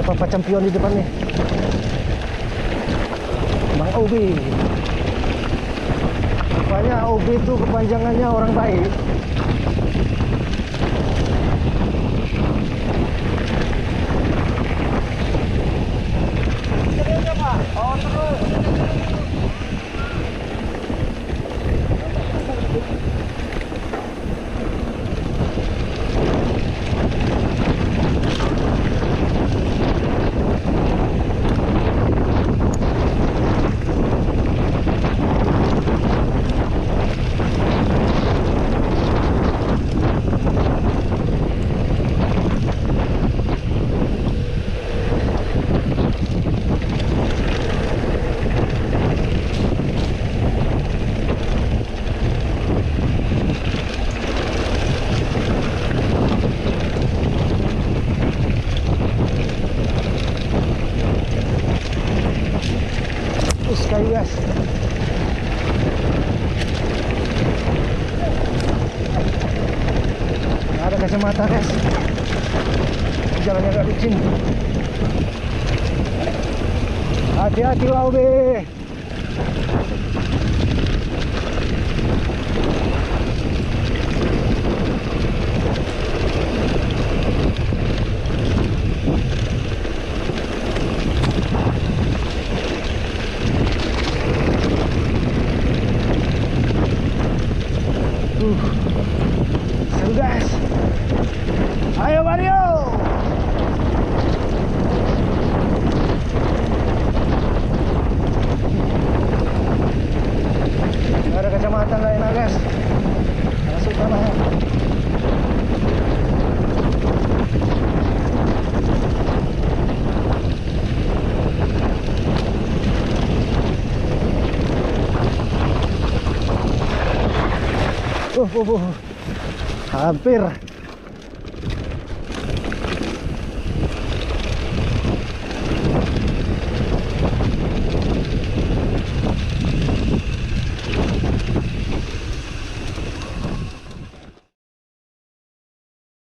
Papa Champion di depan nih, Bang Obi. Rupanya Obi itu kepanjangannya orang baik. Oh, terus. Sekali guys, nggak ada kacamata guys, jalannya agak licin. Hati-hati Obi. Seru guys. Ayo Mario. Gak ada kacamata, gak enak guys. Masuk tanahnya. Hampir.